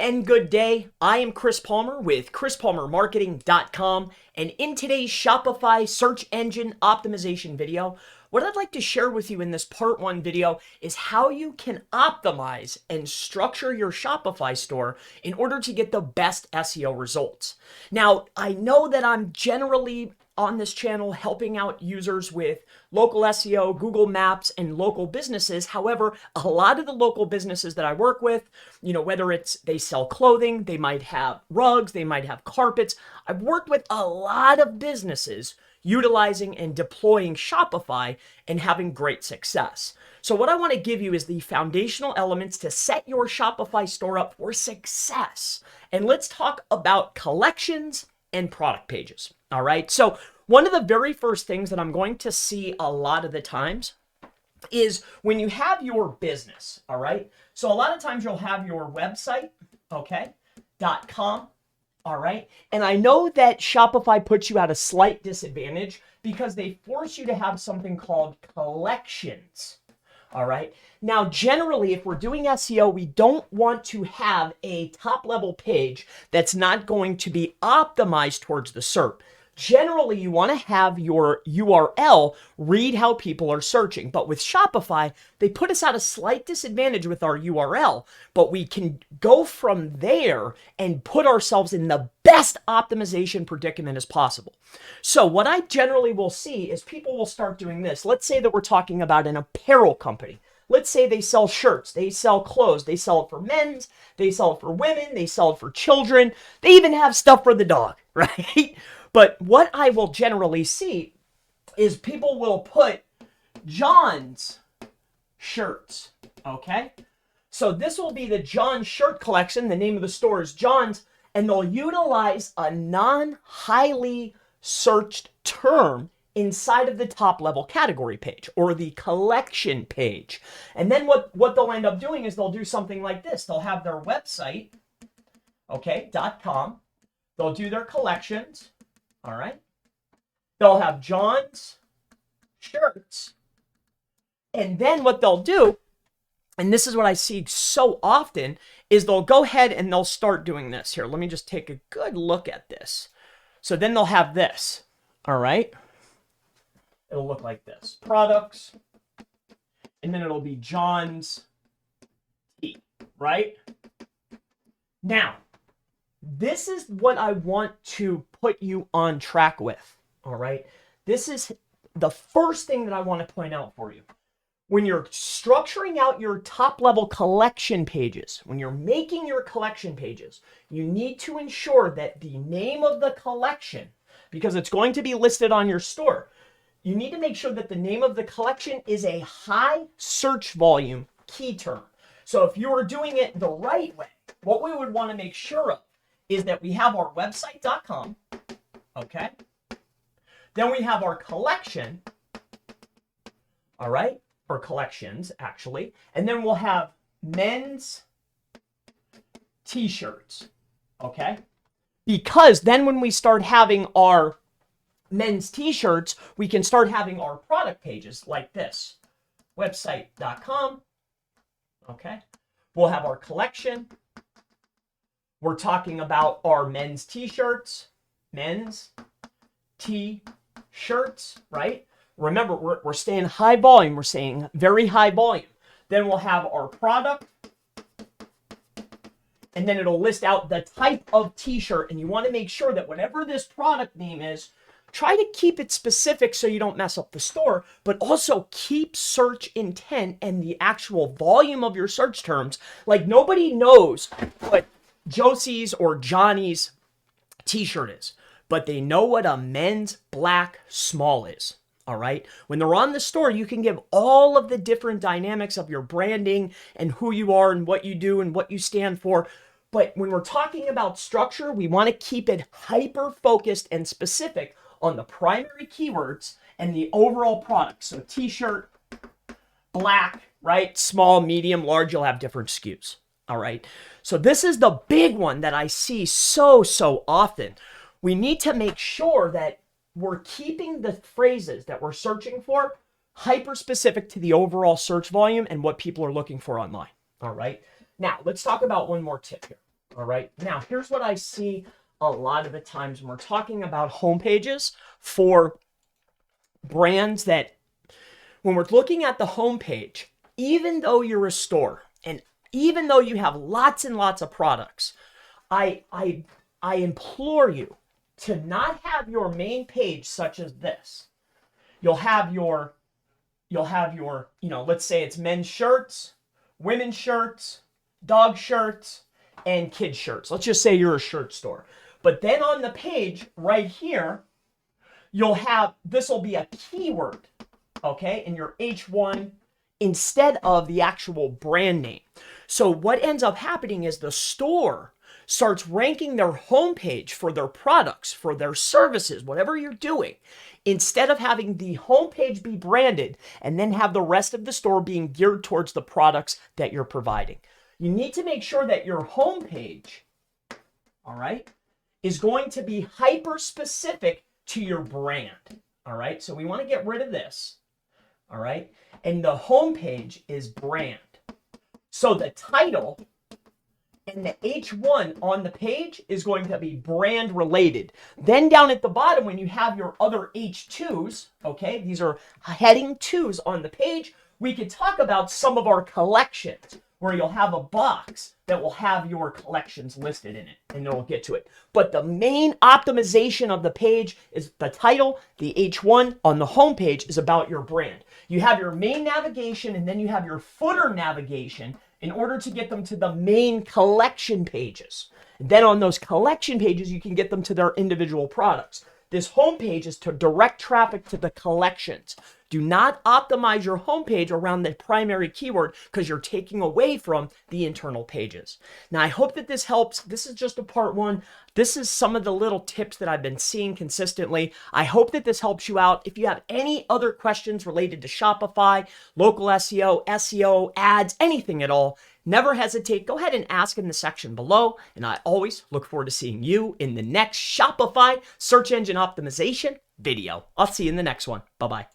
and good day. I am Chris Palmer with ChrisPalmerMarketing.com, and in today's Shopify search engine optimization video, what I'd like to share with you in this part 1 video is how you can optimize and structure your Shopify store in order to get the best SEO results. Now, I know that I'm generally on this channel helping out users with local SEO, Google Maps, and local businesses. However, a lot of the local businesses that I work with, whether it's they sell clothing, they might have rugs, they might have carpets. I've worked with a lot of businesses utilizing and deploying Shopify and having great success. So what I want to give you is the foundational elements to set your Shopify store up for success. And let's talk about collections and product pages. All right. So one of the very first things that I'm going to see a lot of the times is when you have your business. All right. So a lot of times you'll have your website, okay, .com. All right. And I know that Shopify puts you at a slight disadvantage because they force you to have something called collections. All right. Now, generally, if we're doing SEO, we don't want to have a top level page that's not going to be optimized towards the SERP. Generally, you want to have your URL read how people are searching. But with Shopify, they put us at a slight disadvantage with our URL, but we can go from there and put ourselves in the best optimization predicament as possible. So what I generally will see is people will start doing this. Let's say that we're talking about an apparel company. Let's say they sell shirts, they sell clothes, they sell it for men's, they sell it for women, they sell it for children. They even have stuff for the dog, right? But what I will generally see is people will put John's shirts, okay? So this will be the John shirt collection. The name of the store is John's, and they'll utilize a non-highly searched term inside of the top level category page or the collection page. And then what they'll end up doing is they'll do something like this. They'll have their website, okay, .com. They'll do their collections. All right. They'll have John's shirts. And then what they'll do, and this is what I see so often, is they'll go ahead and they'll start doing this. Here, let me just take a good look at this. So then they'll have this. All right. It'll look like this. Products. And then it'll be John's tea, right? Now, this is what I want to put you on track with, all right? This is the first thing that I want to point out for you. When you're structuring out your top-level collection pages, when you're making your collection pages, you need to ensure that the name of the collection, because it's going to be listed on your store, you need to make sure that the name of the collection is a high search volume key term. So if you were doing it the right way, what we would want to make sure of is that we have our website.com, okay? Then we have our collection, all right? Or collections, actually. And then we'll have men's t-shirts, okay? Because then when we start having our men's t-shirts, we can start having our product pages like this. Website.com, okay? We'll have our collection. We're talking about our men's t-shirts, men's t-shirts, right? Remember, we're staying high volume. We're saying very high volume. Then we'll have our product, and then it'll list out the type of t-shirt. And you want to make sure that whatever this product name is, try to keep it specific so you don't mess up the store, but also keep search intent and the actual volume of your search terms. Like nobody knows what Josie's or Johnny's t-shirt is, but they know what a men's black small is. All right. When they're on the store, you can give all of the different dynamics of your branding and who you are and what you do and what you stand for. But when we're talking about structure, we want to keep it hyper focused and specific on the primary keywords and the overall product. So t-shirt, black, right? Small, medium, large, you'll have different SKUs. All right. So this is the big one that I see so often. We need to make sure that we're keeping the phrases that we're searching for hyper specific to the overall search volume and what people are looking for online. All right. Now let's talk about one more tip here. All right. Now, here's what I see a lot of the times when we're talking about homepages for brands that when we're looking at the homepage, even though you're a store and even though you have lots and lots of products, I implore you to not have your main page such as this. You'll have your, let's say it's men's shirts, women's shirts, dog shirts, and kids shirts. Let's just say you're a shirt store. But then on the page right here, this will be a keyword, okay, in your H1 instead of the actual brand name. So what ends up happening is the store starts ranking their homepage for their products, for their services, whatever you're doing, instead of having the homepage be branded and then have the rest of the store being geared towards the products that you're providing. You need to make sure that your homepage, all right, is going to be hyper specific to your brand. All right, so we want to get rid of this. All right, and the homepage is brand. So the title and the H1 on the page is going to be brand related. Then down at the bottom, when you have your other H2s, okay, these are heading 2s on the page, we could talk about some of our collections where you'll have a box that will have your collections listed in it, and then we'll get to it. But the main optimization of the page is the title. The H1 on the home page is about your brand. You have your main navigation, and then you have your footer navigation in order to get them to the main collection pages. And then on those collection pages, you can get them to their individual products. This homepage is to direct traffic to the collections. Do not optimize your homepage around the primary keyword because you're taking away from the internal pages. Now, I hope that this helps. This is just a part 1. This is some of the little tips that I've been seeing consistently. I hope that this helps you out. If you have any other questions related to Shopify, local SEO, ads, anything at all, never hesitate. Go ahead and ask in the section below. And I always look forward to seeing you in the next Shopify search engine optimization video. I'll see you in the next one. Bye-bye.